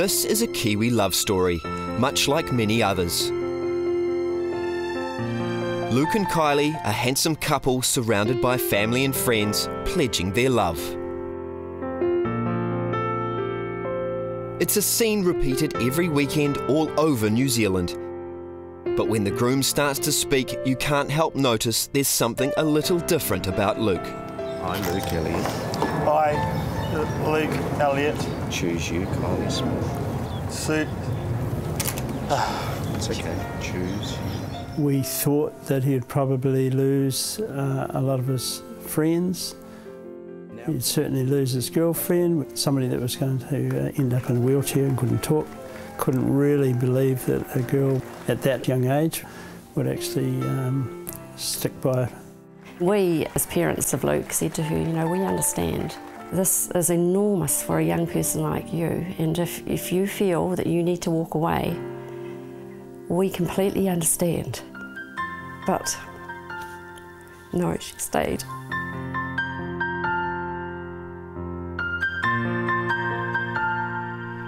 This is a Kiwi love story, much like many others. Luke and Kylie, a handsome couple surrounded by family and friends, pledging their love. It's a scene repeated every weekend all over New Zealand. But when the groom starts to speak, you can't help notice there's something a little different about Luke. I'm Luke Elliott. Hi, Luke Elliott. Choose you, Kylie Smith. Suit. It's okay, choose. We thought that he'd probably lose a lot of his friends. He'd certainly lose his girlfriend, somebody that was going to end up in a wheelchair and couldn't talk. Couldn't really believe that a girl at that young age would actually stick by her. We, as parents of Luke, said to her, you know, we understand. This is enormous for a young person like you, and if you feel that you need to walk away, we completely understand. But no, she stayed.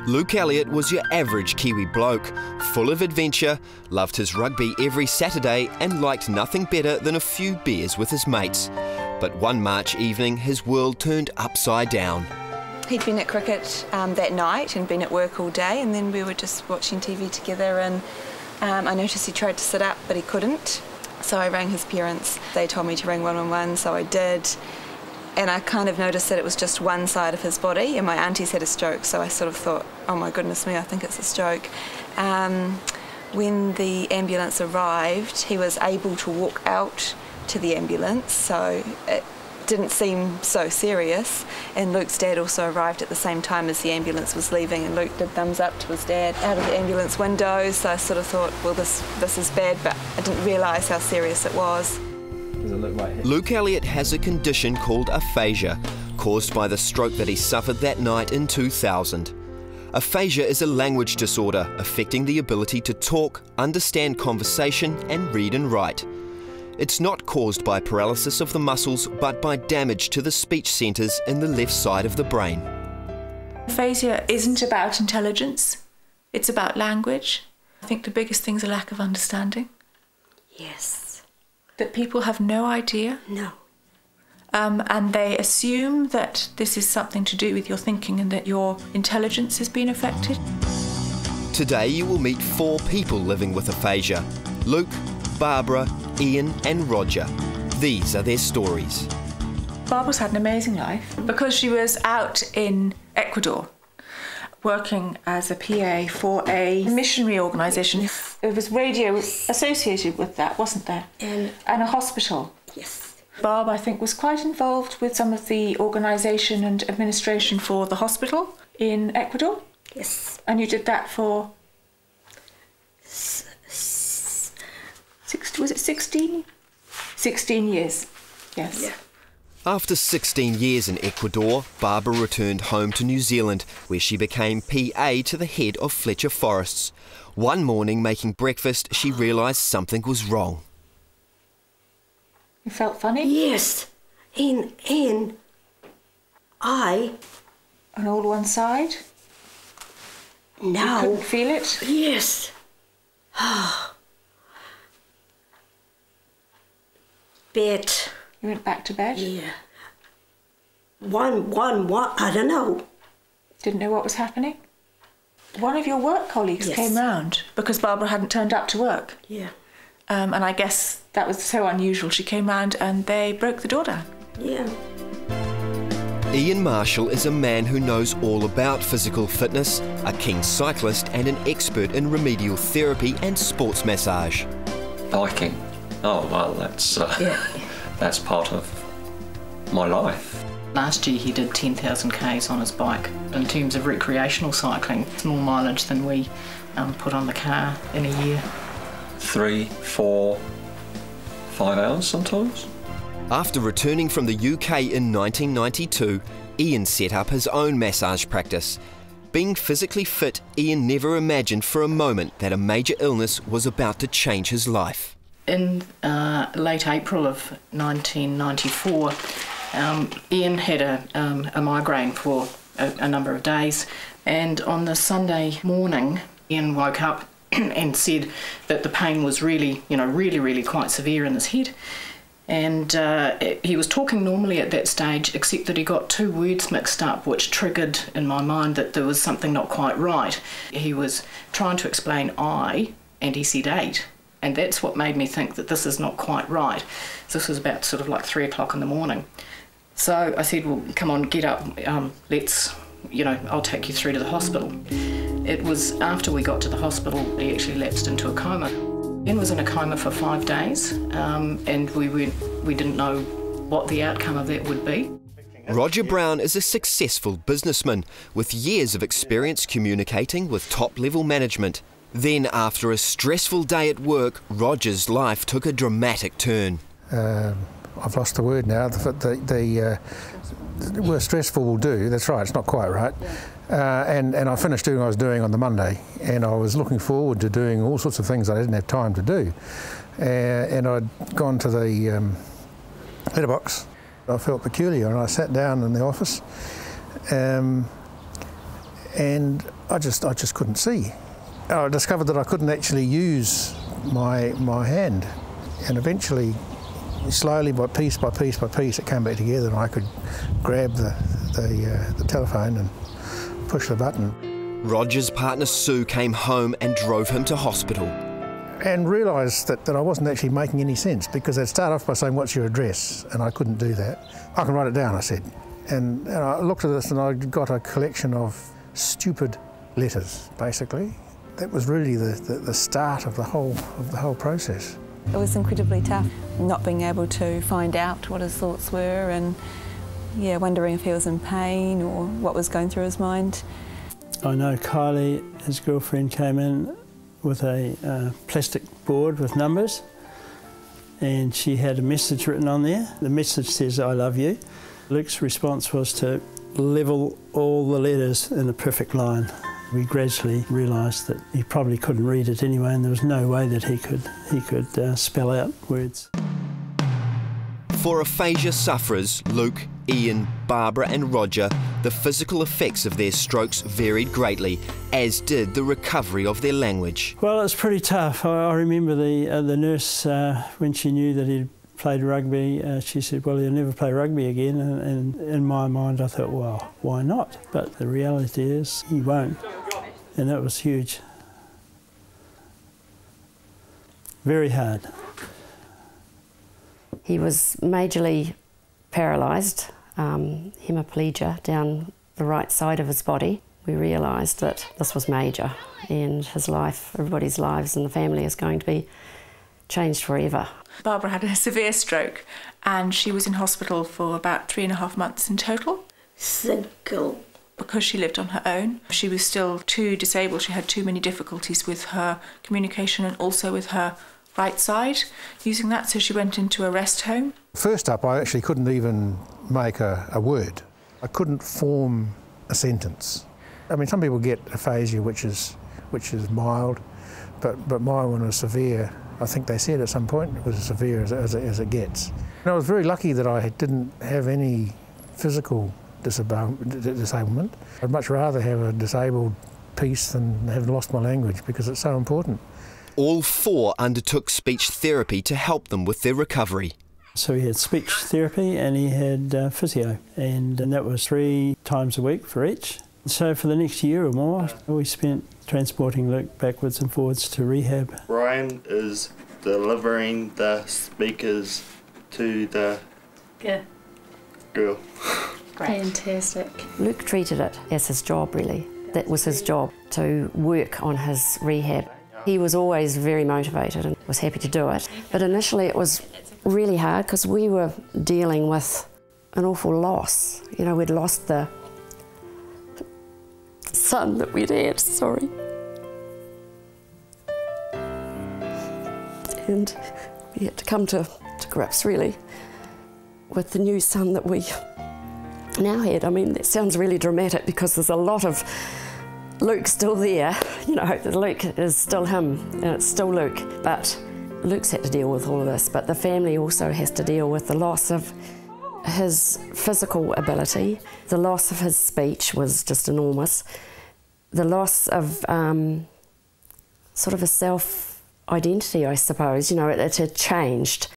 Luke Elliott was your average Kiwi bloke, full of adventure, loved his rugby every Saturday and liked nothing better than a few beers with his mates. But one March evening, his world turned upside down. He'd been at cricket that night and been at work all day, and then we were just watching TV together, and I noticed he tried to sit up but he couldn't. So I rang his parents. They told me to ring 111, so I did. And I kind of noticed that it was just one side of his body, and my auntie's had a stroke, so I sort of thought, oh my goodness me, I think it's a stroke. When the ambulance arrived, he was able to walk out to the ambulance, so it didn't seem so serious. And Luke's dad also arrived at the same time as the ambulance was leaving, and Luke did thumbs up to his dad out of the ambulance window, so I sort of thought, well, this is bad, but I didn't realise how serious it was. Luke Elliott has a condition called aphasia, caused by the stroke that he suffered that night in 2000. Aphasia is a language disorder affecting the ability to talk, understand conversation and read and write. It's not caused by paralysis of the muscles, but by damage to the speech centres in the left side of the brain. Aphasia isn't about intelligence, it's about language. I think the biggest thing is a lack of understanding. Yes. That people have no idea. No. And they assume that this is something to do with your thinking and that your intelligence has been affected. Today you will meet 4 people living with aphasia: Luke, Barbara, Ian and Roger. These are their stories. Barbara's had an amazing life because she was out in Ecuador working as a PA for a missionary organisation. There was radio associated with that, wasn't there? And a hospital. Yes. Barb, I think, was quite involved with some of the organisation and administration for the hospital in Ecuador. Yes. And you did that for... was it 16? 16 years, yes. Yeah. After 16 years in Ecuador, Barbara returned home to New Zealand, where she became PA to the head of Fletcher Forests. One morning, making breakfast, she realised something was wrong. You felt funny? Yes. And I... On all one side? No. You couldn't feel it? Yes. Bed. You went back to bed? Yeah. What? I don't know. Didn't know what was happening? One of your work colleagues came round because Barbara hadn't turned up to work. Yeah. And I guess that was so unusual. She came round and they broke the door down. Yeah. Ian Marshall is a man who knows all about physical fitness, a keen cyclist and an expert in remedial therapy and sports massage. Biking. Oh, well, that's part of my life. Last year he did 10,000 k's on his bike. In terms of recreational cycling, it's more mileage than we put on the car in a year. 3, 4, 5 hours sometimes. After returning from the UK in 1992, Ian set up his own massage practice. Being physically fit, Ian never imagined for a moment that a major illness was about to change his life. In late April of 1994, Ian had a migraine for a number of days, And on the Sunday morning, Ian woke up and said that the pain was really, really quite severe in his head. And he was talking normally at that stage, except that he got two words mixed up, which triggered in my mind that there was something not quite right. He was trying to explain I, and he said 8. And that's what made me think that this is not quite right. So this was about sort of like 3 o'clock in the morning. So I said, well, come on, get up, let's, I'll take you through to the hospital. It was after we got to the hospital, he actually lapsed into a coma. Ian was in a coma for 5 days, and we didn't know what the outcome of that would be. Roger Brown is a successful businessman with years of experience communicating with top-level management. Then, after a stressful day at work, Roger's life took a dramatic turn. I've lost the word now. The word stressful will do. That's right. It's not quite right. And I finished doing what I was doing on the Monday, and I was looking forward to doing all sorts of things I didn't have time to do. And I'd gone to the letterbox. I felt peculiar, and I sat down in the office, and I just couldn't see. I discovered that I couldn't actually use my hand, and eventually, slowly, by piece, it came back together, and I could grab the telephone and push the button. Roger's partner Sue came home and drove him to hospital. And realised that I wasn't actually making any sense, because they'd start off by saying, what's your address? And I couldn't do that. I can write it down, I said. And I looked at this and I got a collection of stupid letters, basically. That was really the start of the whole process. It was incredibly tough, not being able to find out what his thoughts were, and wondering if he was in pain or what was going through his mind. I know Kylie, his girlfriend, came in with a plastic board with numbers, and she had a message written on there. The message says, I love you. Luke's response was to level all the letters in a perfect line. We gradually realised that he probably couldn't read it anyway, and there was no way that he could spell out words. For aphasia sufferers, Luke, Ian, Barbara and Roger, the physical effects of their strokes varied greatly, as did the recovery of their language. Well, it was pretty tough. I remember the nurse, when she knew that he'd played rugby, she said, well, he'll never play rugby again. And in my mind, I thought, well, why not? But the reality is he won't. And that was huge. Very hard. He was majorly paralysed, hemiplegia down the right side of his body. We realised that this was major, and his life, everybody's lives in the family is going to be changed forever. Barbara had a severe stroke, and she was in hospital for about 3.5 months in total. Single. Because she lived on her own. She was still too disabled. She had too many difficulties with her communication and also with her right side using that, so she went into a rest home. First up, I actually couldn't even make a word. I couldn't form a sentence. I mean, some people get aphasia, which is mild, but my one was severe. I think they said at some point it was as severe as it gets. And I was very lucky that I didn't have any physical disablement. I'd much rather have a disabled piece than have lost my language, because it's so important. All 4 undertook speech therapy to help them with their recovery. So he had speech therapy and he had physio, and that was 3 times a week for each. So for the next year or more, we spent transporting Luke backwards and forwards to rehab. Brian is delivering the speakers to the girl. Fantastic. Luke treated it as his job, really. That was his job, to work on his rehab. He was always very motivated and was happy to do it. But initially it was really hard because we were dealing with an awful loss. You know, we'd lost the son that we'd had, sorry. And we had to come to grips, really, with the new son that we now had. I mean, that sounds really dramatic because there's a lot of Luke still there. You know, Luke is still him and it's still Luke. But Luke's had to deal with all of this, but the family also has to deal with the loss of his physical ability. The loss of his speech was just enormous. the loss of sort of a self-identity, I suppose. You know, it had changed.